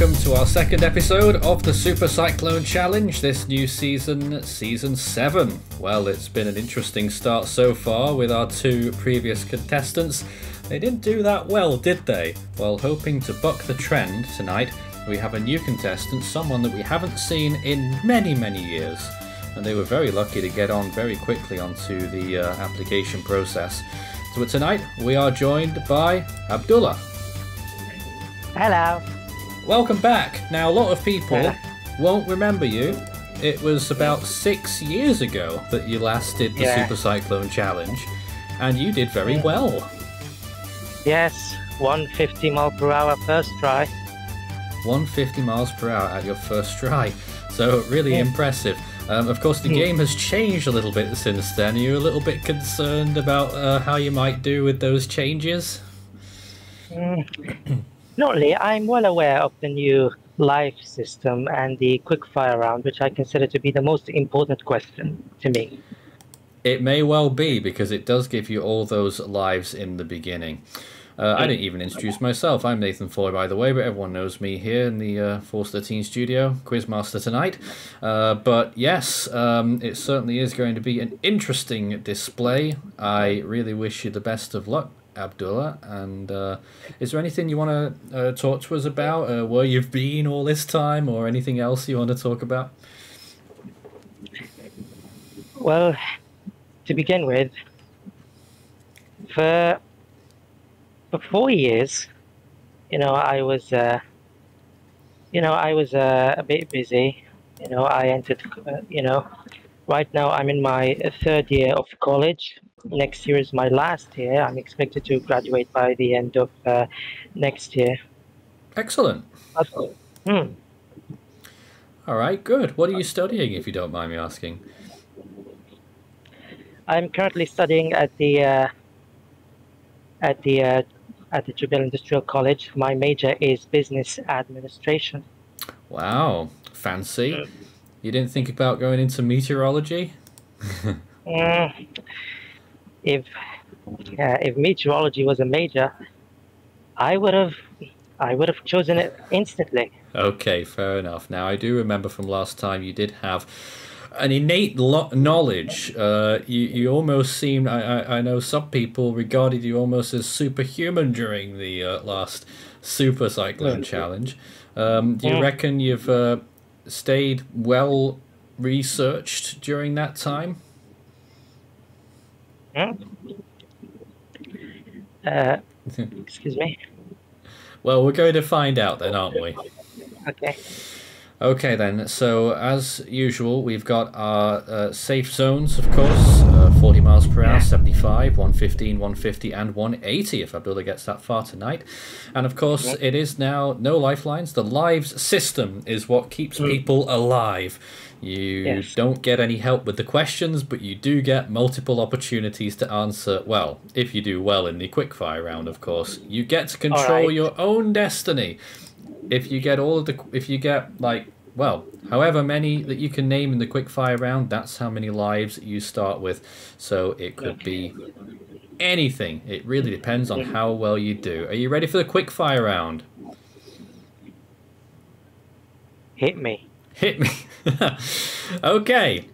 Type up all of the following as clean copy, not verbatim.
welcome to our second episode of the Super Cyclone Challenge, this new season, Season 7. Well, it's been an interesting start so far with our two previous contestants. They didn't do that well, did they? Well, hoping to buck the trend tonight, we have a new contestant, someone that we haven't seen in many, many years. And they were very lucky to get on very quickly onto the application process. So tonight, we are joined by Abdullah. Hello. Welcome back. Now, a lot of people won't remember you. It was about 6 years ago that you last did the Super Cyclone Challenge, and you did very well. Yes, 150 mile per hour first try. 150 miles per hour at your first try. So, really impressive. Of course, the game has changed a little bit since then. Are you a little bit concerned about how you might do with those changes? Not really. I'm well aware of the new life system and the quickfire round, which I consider to be the most important question to me. It may well be, because it does give you all those lives in the beginning. I didn't even introduce myself. I'm Nathan Foy, by the way, but everyone knows me here in the Force 13 studio, Quizmaster tonight. But yes, it certainly is going to be an interesting display. I really wish you the best of luck, Abdullah. And is there anything you want to talk to us about? Where you've been all this time, or anything else you want to talk about? Well, to begin with, for 4 years, I was a bit busy. I entered, right now I'm in my third year of college. Next year is my last year. I'm expected to graduate by the end of next year. Excellent. All right, good. What are you studying, if you don't mind me asking? I'm currently studying at the Jubilee Industrial College. My major is business administration. Wow, fancy. You didn't think about going into meteorology? If meteorology was a major, I would have chosen it instantly. Okay, fair enough. Now, I do remember from last time you did have an innate knowledge. You almost seemed, I know some people regarded you almost as superhuman during the last Super Cyclone Challenge. Do you reckon you've stayed well researched during that time? Excuse me? Well, we're going to find out then, aren't we? Okay. Okay then, so as usual, we've got our safe zones, of course, 40 miles per hour, 75, 115, 150 and 180 if Abdullah gets that far tonight. And of course, it is now no lifelines. The lives system is what keeps people alive. You don't get any help with the questions, but you do get multiple opportunities to answer, well, if you do well in the quickfire round, of course. You get to control your own destiny. If you get however many that you can name in the quickfire round, that's how many lives you start with. So it could be anything. It really depends on how well you do. Are you ready for the quickfire round? Hit me. Hit me. Okay.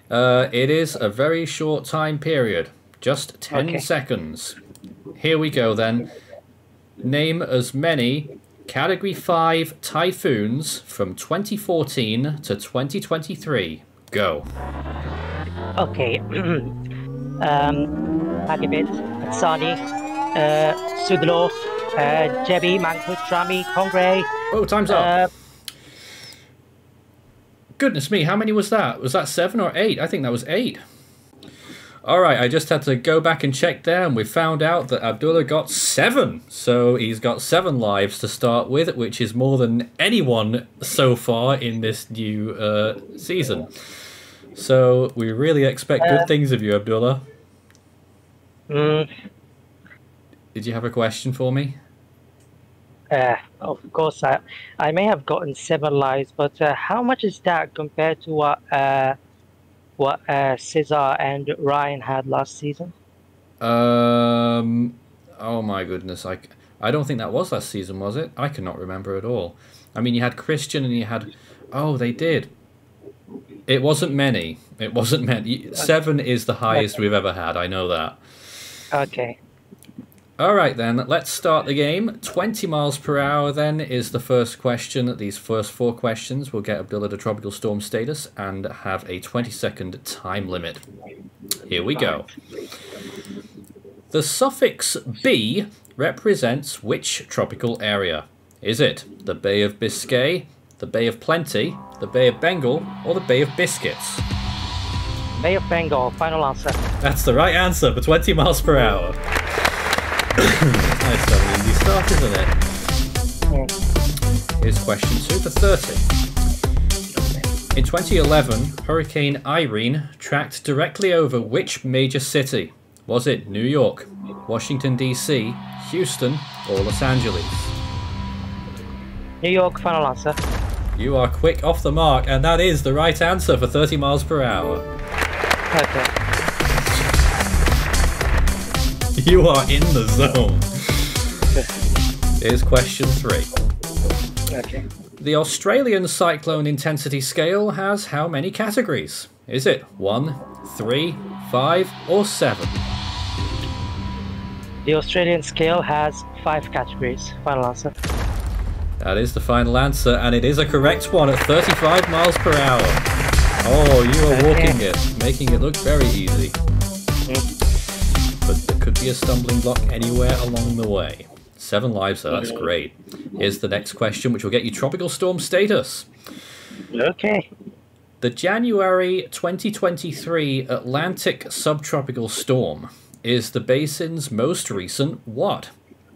It is a very short time period. Just 10 seconds. Here we go then. Name as many Category 5 typhoons from 2014 to 2023. Go. Okay. Agibit, Sani, Sudlo, Jebi, Mankut, Trami, Kongre. Oh, time's up. Goodness me, how many was that? Was that 7 or 8? I think that was 8. Alright, I just had to go back and check there, and we found out that Abdullah got 7. So he's got 7 lives to start with, which is more than anyone so far in this new season. So we really expect good things of you, Abdullah. Did you have a question for me? Of course, I may have gotten 7 lives, but how much is that compared to what Cesar and Ryan had last season? Oh my goodness, I don't think that was last season, was it? I cannot remember at all. I mean, you had Christian and you had... Oh, they did. It wasn't many. It wasn't many. 7 is the highest we've ever had. I know that. Okay. All right, then. Let's start the game. 20 miles per hour, then, is the first question. These first 4 questions will get Abdullah to tropical storm status and have a 20-second time limit. Here we go. The suffix B represents which tropical area? Is it the Bay of Biscay, the Bay of Plenty, the Bay of Bengal, or the Bay of Biscuits? Bay of Bengal, final answer. That's the right answer for 20 miles per hour. Nice, an easy start, isn't it? Here's question 2 for 30. In 2011, Hurricane Irene tracked directly over which major city? Was it New York, Washington DC, Houston, or Los Angeles? New York, final answer. You are quick off the mark, and that is the right answer for 30 miles per hour. Okay. You are in the zone. Here's question 3. Okay. The Australian cyclone intensity scale has how many categories? Is it 1, 3, 5, or 7? The Australian scale has 5 categories. Final answer. That is the final answer, and it is a correct one at 35 miles per hour. Oh, you are walking it, making it look very easy. But there could be a stumbling block anywhere along the way. 7 lives, so that's great. Here's the next question, which will get you tropical storm status. Okay. The January 2023 Atlantic subtropical storm is the basin's most recent what?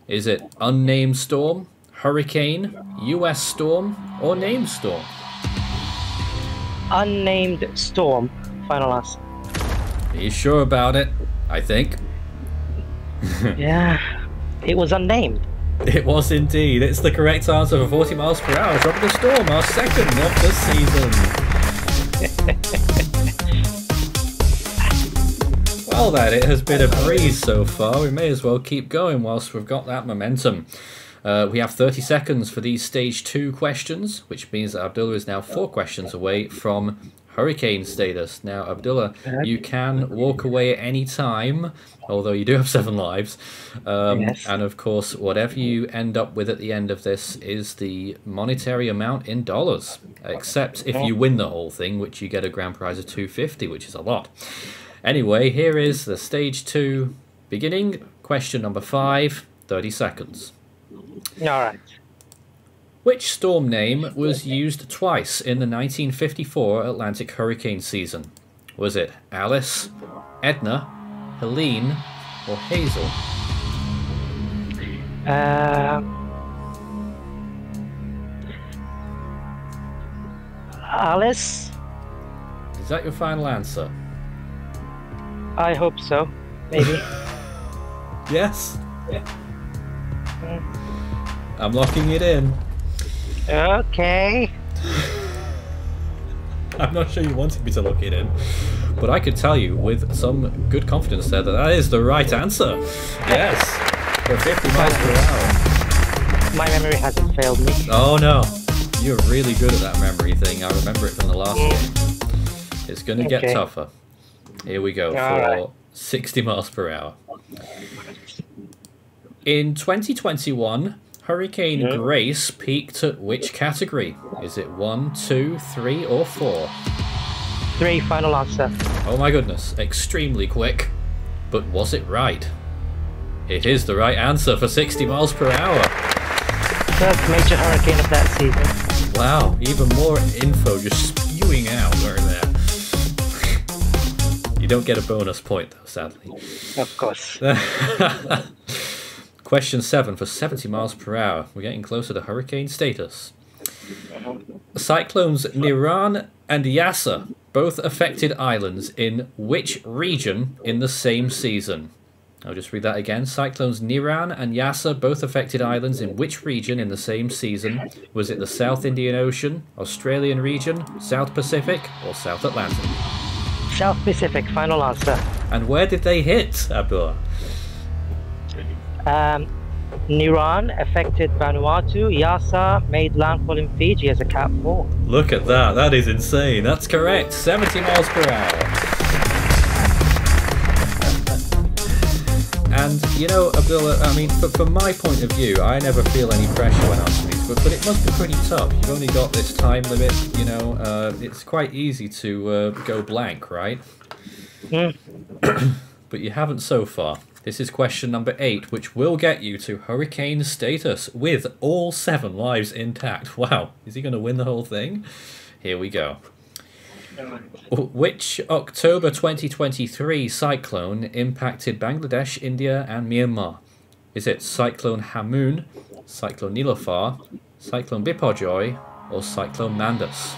Is it unnamed storm, hurricane, US storm, or named storm? Unnamed storm. Final answer. Are you sure about it? I think. Yeah. It was unnamed. It was indeed. It's the correct answer for 40 miles per hour. Tropical storm, our second of the season. Well then, it has been a breeze so far. We may as well keep going whilst we've got that momentum. We have 30 seconds for these stage 2 questions, which means that Abdullah is now 4 questions away from hurricane status. Now, Abdullah, you can walk away at any time, although you do have 7 lives. Yes. And of course, whatever you end up with at the end of this is the monetary amount in dollars, except if you win the whole thing, which you get a grand prize of $250, which is a lot. Anyway, here is the stage 2 beginning. Question number 5, 30 seconds. Alright. Which storm name was used twice in the 1954 Atlantic hurricane season? Was it Alice, Edna, Helene, or Hazel? Alice? Is that your final answer? I hope so. Maybe. Yes? I'm locking it in. Okay. I'm not sure you wanted me to lock it in, but I could tell you with some good confidence there that that is the right answer. Yes, for 50 miles per hour. My memory hasn't failed me. Oh no, you're really good at that memory thing. I remember it from the last game. It's going to get tougher. Here we go for 60 miles per hour. In 2021, Hurricane Grace peaked at which category? Is it 1, 2, 3, or 4? 3, final answer. Oh my goodness, extremely quick. But was it right? It is the right answer for 60 miles per hour. First major hurricane of that season. Wow, even more info just spewing out right there. You don't get a bonus point though, sadly. Of course. Question 7 for 70 miles per hour. We're getting closer to hurricane status. Cyclones Niran and Yasa both affected islands in which region in the same season? I'll just read that again. Cyclones Niran and Yasa both affected islands in which region in the same season? Was it the South Indian Ocean, Australian region, South Pacific, or South Atlantic? South Pacific, final answer. And where did they hit, Abdullah? Niran affected Vanuatu. Yasa made landfall in Fiji as a Cat 4. Look at that. That is insane. That's correct. 70 miles per hour. And, you know, Abdullah, I mean, from my point of view, I never feel any pressure when answering these, but it must be pretty tough. You've only got this time limit, you know. It's quite easy to go blank, right? But you haven't so far. This is question number 8, which will get you to hurricane status with all 7 lives intact. Wow, is he going to win the whole thing? Here we go. Which October 2023 cyclone impacted Bangladesh, India and Myanmar? Is it Cyclone Hamoon, Cyclone Nilofar, Cyclone Biparjoy or Cyclone Mandus?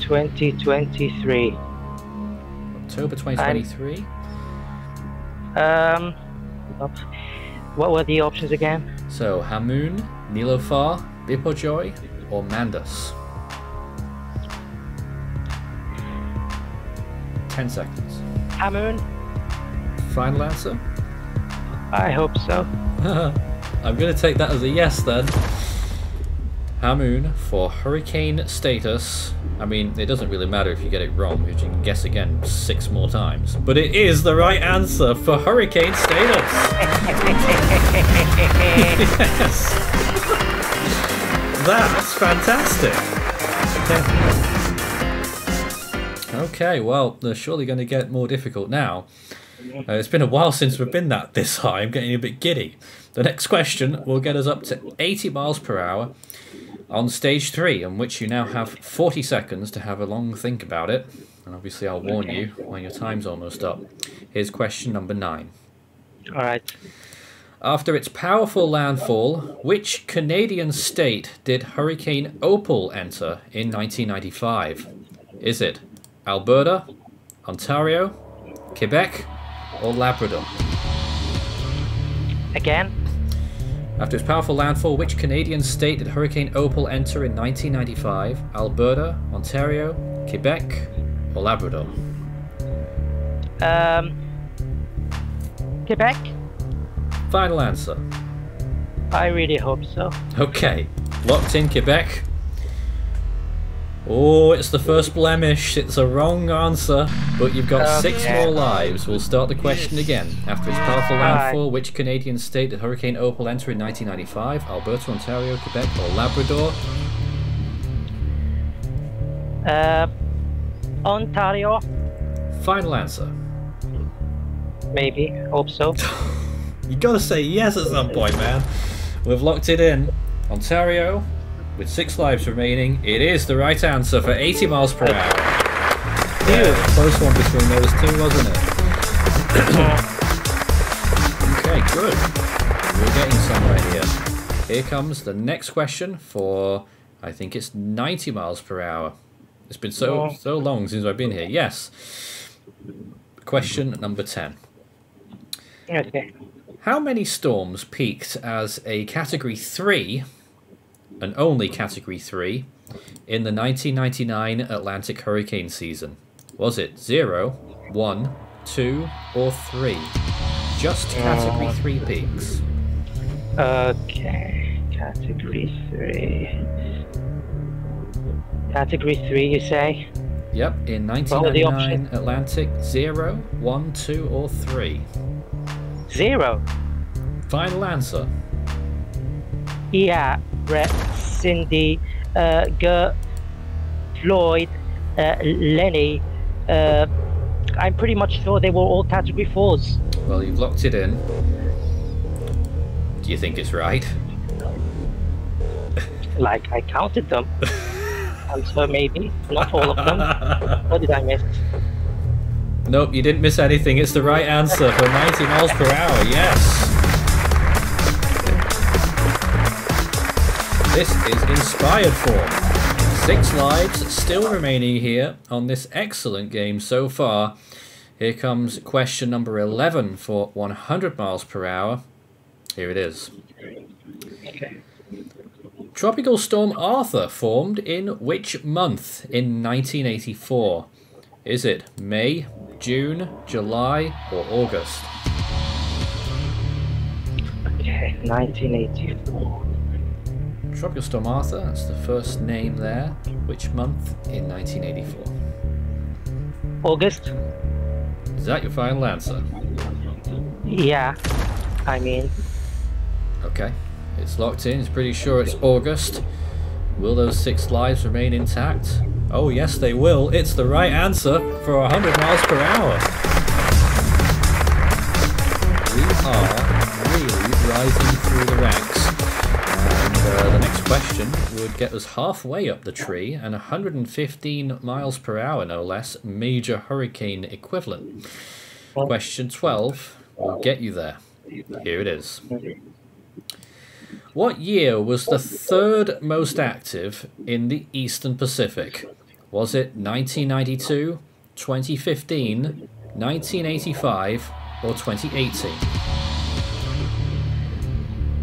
2023. October 2023? What were the options again? So, Hamoon, Nilofar, Biparjoy or Mandus? 10 seconds. Hamoon? Final answer? I hope so. I'm going to take that as a yes then. Hamoon for hurricane status. I mean, it doesn't really matter if you get it wrong, because you can guess again 6 more times. But it is the right answer for hurricane status. Yes. That's fantastic. Okay, well, they're surely going to get more difficult now. It's been a while since we've been this high. I'm getting a bit giddy. The next question will get us up to 80 miles per hour on stage 3, in which you now have 40 seconds to have a long think about it. And obviously I'll warn you when your time's almost up. Here's question number 9. All right. After its powerful landfall, which Canadian state did Hurricane Opal enter in 1995? Is it Alberta, Ontario, Quebec or Labrador? Again? After its powerful landfall, which Canadian state did Hurricane Opal enter in 1995? Alberta, Ontario, Quebec or Labrador? Quebec? Final answer. I really hope so. Okay, locked in Quebec. Oh, it's the first blemish. It's a wrong answer, but you've got 6 more lives. We'll start the question again. After its powerful landfall, which Canadian state did Hurricane Opal enter in 1995? Alberta, Ontario, Quebec or Labrador? Ontario? Final answer. Maybe. Hope so. You gotta say yes at some point, man. We've locked it in. Ontario, with 6 lives remaining, it is the right answer for 80 miles per hour. Yeah, close one between those 2, wasn't it? Okay, good. We're getting somewhere here. Here comes the next question for, I think it's 90 miles per hour. It's been so long since I've been here. Yes. Question number 10. Okay. How many storms peaked as a Category 3, and only Category 3, in the 1999 Atlantic hurricane season? Was it 0, 1, 2, or 3? Just Category 3 peaks. Okay. Category 3. Category 3, you say? Yep, in 1999 Atlantic, 0, 1, 2, or 3. 0. Final answer. Yeah, Brett, Cindy, Gert, Floyd, Lenny. I'm pretty much sure they were all Category 4s. Well, you've locked it in. Do you think it's right? Like, I counted them. And so maybe, not all of them. What did I miss? Nope, you didn't miss anything. It's the right answer for 90 miles per hour. Yes. This is inspired form. 6 lives still remaining here on this excellent game so far. Here comes question number 11 for 100 miles per hour. Here it is. Okay. Tropical Storm Arthur formed in which month in 1984? Is it May, June, July, or August? Okay, 1984. Tropical Storm Arthur, that's the first name there. Which month in 1984? August? Is that your final answer? Yeah, I mean. Okay, it's locked in. It's pretty sure it's August. Will those 6 lives remain intact? Oh yes, they will. It's the right answer for 100 miles per hour. We are really rising through the ranks. And the next question would get us halfway up the tree, and 115 miles per hour, no less, major hurricane equivalent. Question 12 will get you there. Here it is. What year was the 3rd most active in the Eastern Pacific? Was it 1992, 2015, 1985, or 2018?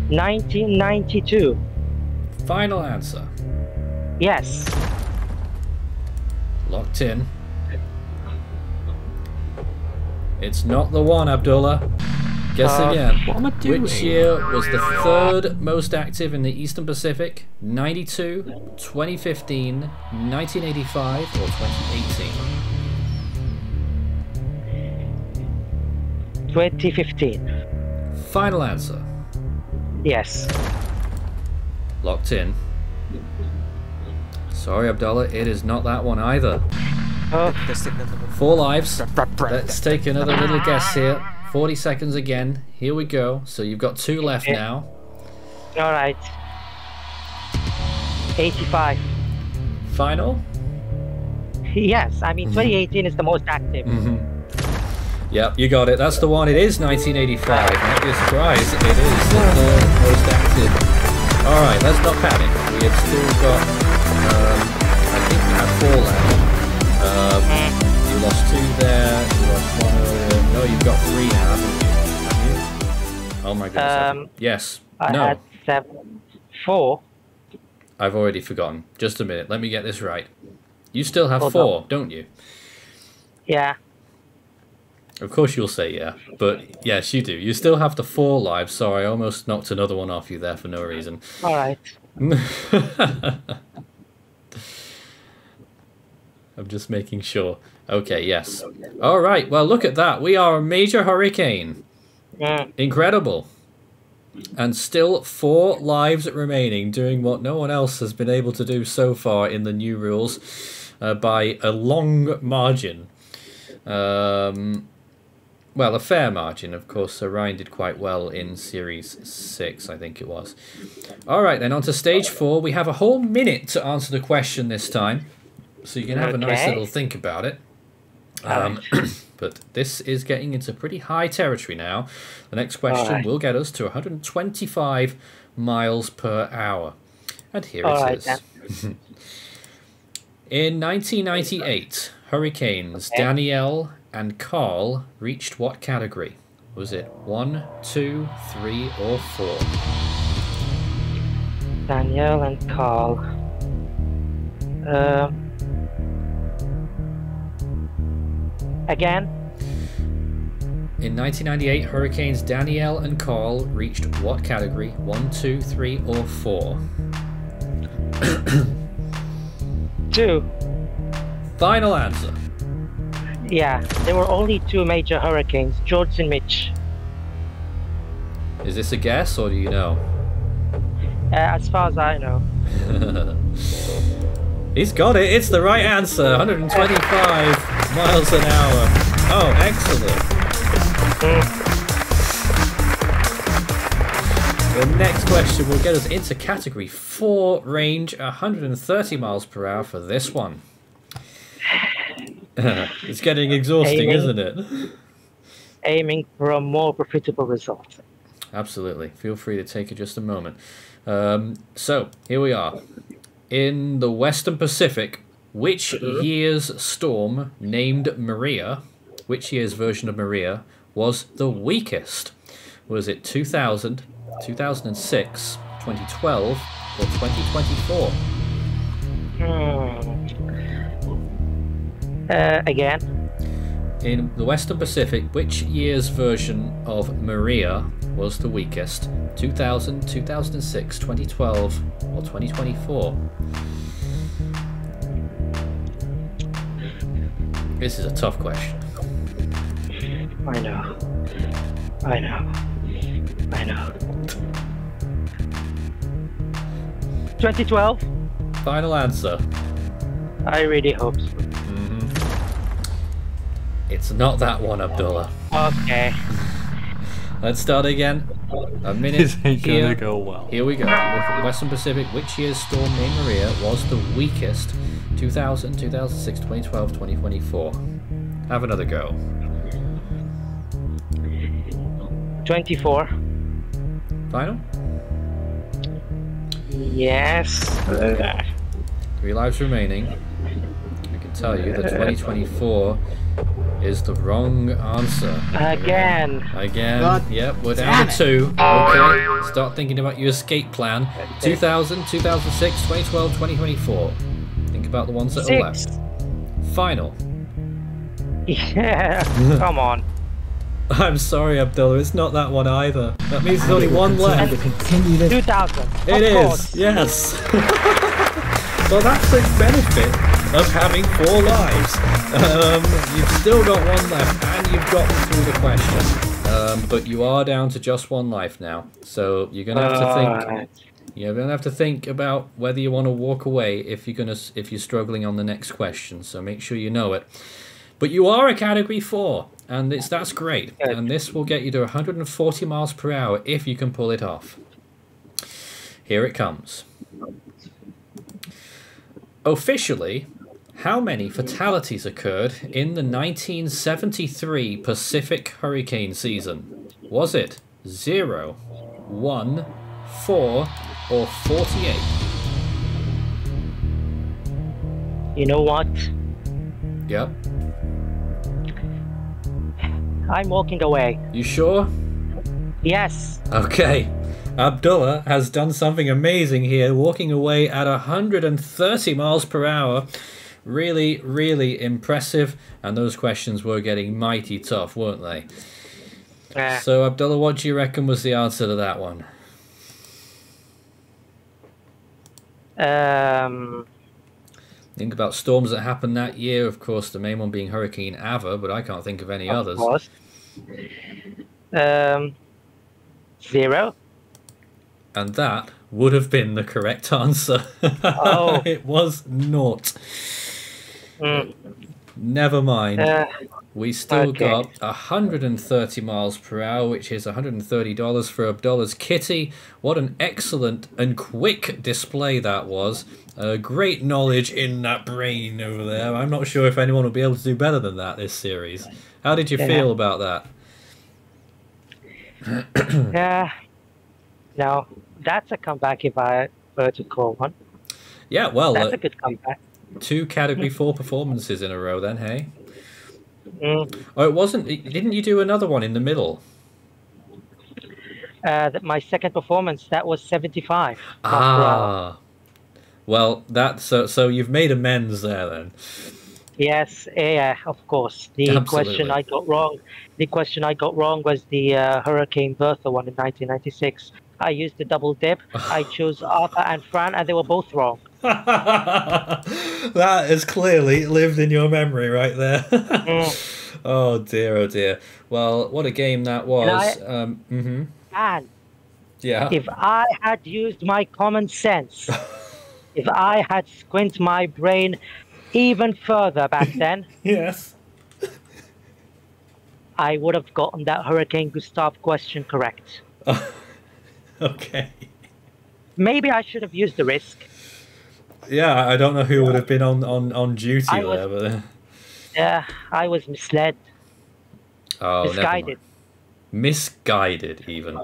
1992. Final answer. Yes. Locked in. It's not the one, Abdullah. Guess again. What am I doing? Which year was the 3rd most active in the Eastern Pacific? 92, 2015, 1985, or 2018? 2015. Final answer. Yes. Locked in. Sorry, Abdullah, it is not that one either. Oh, 4 lives. Let's take another little guess here. 40 seconds again. Here we go. So you've got 2 left now. all right. 85. Final? Yes, I mean 2018 is the most active. Yep, you got it. That's the one. It is 1985. Might be a surprise. It is the 3rd most active. Alright, let's not panic. We have still got, I think we have 4 left. You lost 2 there, you lost 1 earlier. No, you've got 3 now, haven't you? Oh my goodness. Yes. I No. had 4. I've already forgotten. Just a minute. Let me get this right. You still have Hold 4, don't you? Yeah. Of course you'll say yeah, but yes, you do. You still have the 4 lives. Sorry, I almost knocked another one off you there for no reason. All right. I'm just making sure. Okay, yes. All right, well, look at that. We are a major hurricane. Incredible. And still 4 lives remaining, doing what no one else has been able to do so far in the new rules by a long margin. Well, a fair margin, of course. So Ryan did quite well in Series 6, I think it was. All right, then on to Stage 4. We have a whole minute to answer the question this time. So you can have a nice little think about it. But this is getting into pretty high territory now. The next question will get us to 125 miles per hour. And here it is. In 1998, hurricanes Danielle and Carl reached what category? Was it 1, 2, 3, or 4? Danielle and Carl. Again? In 1998, hurricanes Danielle and Carl reached what category? 1, 2, 3, or 4? 2. Final answer. Yeah, there were only 2 major hurricanes, George and Mitch. Is this a guess, or do you know? As far as I know. He's got it. It's the right answer. 125 miles an hour. Oh, excellent. The next question will get us into category 4, range 130 miles per hour for this one. It's getting exhausting, isn't it? Aiming for a more profitable result. Absolutely. Feel free to take it just a moment. So, here we are. In the Western Pacific, which year's storm named Maria, which year's version of Maria, was the weakest? Was it 2000, 2006, 2012, or 2024? Again? In the Western Pacific, which year's version of Maria was the weakest? 2000, 2006, 2012, or 2024? This is a tough question. I know. I know. I know. 2012? Final answer. I really hope so. It's not that one, Abdullah. Okay. Let's start again. A minute This ain't here. gonna go well. Here we go. With Western Pacific, which year's storm named Maria was the weakest? 2000, 2006, 2012, 2024. Have another go. 24. Final? Yes. 3 lives remaining. I can tell you that 2024 is the wrong answer. Again. Again. Yep, we're down to 2. Okay, start thinking about your escape plan. 2000, 2006, 2012, 2024. Think about the ones that are left. 6. Final. Yeah. Come on. I'm sorry, Abdullah, it's not that one either. That means there's only one left. 2000. It of is, course. yes. Well, that's the benefit of having 4 lives. You've still got 1 left, and you've gotten through the question. But you are down to just 1 life now, so you're gonna have to think. You're gonna have to think about whether you want to walk away if you're struggling on the next question. So make sure you know it. But you are a Category 4, and that's great. And this will get you to 140 miles per hour if you can pull it off. Here it comes. Officially, how many fatalities occurred in the 1973 Pacific hurricane season? Was it 0, 1, 4, or 48? You know what? Yep. I'm walking away. You sure? Yes. Okay. Abdullah has done something amazing here, walking away at 130 miles per hour. Really, really impressive. And those questions were getting mighty tough, weren't they? So, Abdullah, what do you reckon was the answer to that one? Think about storms that happened that year. Of course, the main one being Hurricane Ava, but I can't think of any others. Of course. 0. And that would have been the correct answer. Oh. It was 0. Never mind. We still got 130 miles per hour, which is $130 for Abdullah's kitty. What an excellent and quick display that was. Great knowledge in that brain over there. I'm not sure if anyone will be able to do better than that this series. How did you feel about that? No, that's a comeback if I were to call one. Yeah, well, that's a good comeback. 2 Category 4 performances in a row then, hey? Oh, it wasn't... Didn't you do another one in the middle? My second performance, that was 75. Ah. Well, that's... So you've made amends there then. Yes, yeah, of course. The question I got wrong. The question I got wrong was the Hurricane Bertha one in 1996. I used the double dip. I chose Arthur and Fran, and they were both wrong. That has clearly lived in your memory right there. Oh dear, oh dear. Well, what a game that was. And yeah. If I had used my common sense, if I had squinted my brain even further back then, yes, I would have gotten that Hurricane Gustav question correct. Okay. Maybe I should have used the risk. Yeah, I don't know who would have been on duty there, but yeah, I was misled. Oh, misguided. Misguided, even.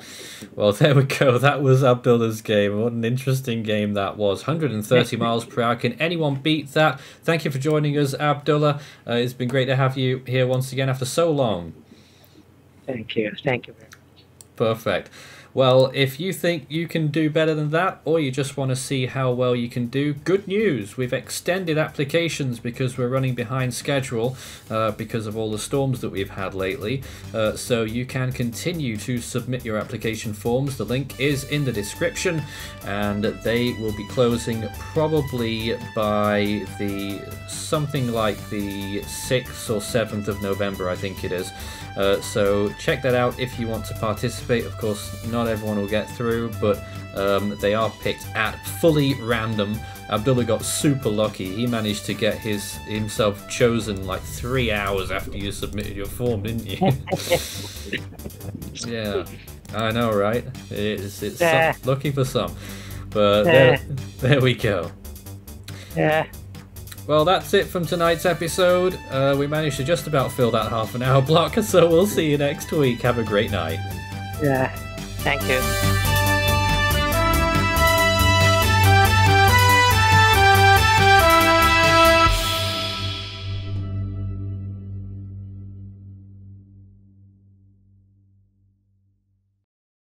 Well, there we go. That was Abdullah's game. What an interesting game that was. 130 miles per hour. Can anyone beat that? Thank you for joining us, Abdullah. It's been great to have you here once again after so long. Thank you. Thank you very much. Perfect. Well, if you think you can do better than that, or you just want to see how well you can do, good news. We've extended applications because we're running behind schedule because of all the storms that we've had lately. So you can continue to submit your application forms. The link is in the description, and they will be closing probably by something like the 6th or 7th of November, I think it is. So check that out if you want to participate. Of course, not everyone will get through, but they are picked at fully random. Abdullah got super lucky. He managed to get himself chosen like 3 hours after you submitted your form, didn't you? Yeah, I know, right? It's lucky for some, but there we go. Yeah. Well, that's it from tonight's episode. We managed to just about fill that half-an-hour block, so we'll see you next week. Have a great night. Yeah, thank you.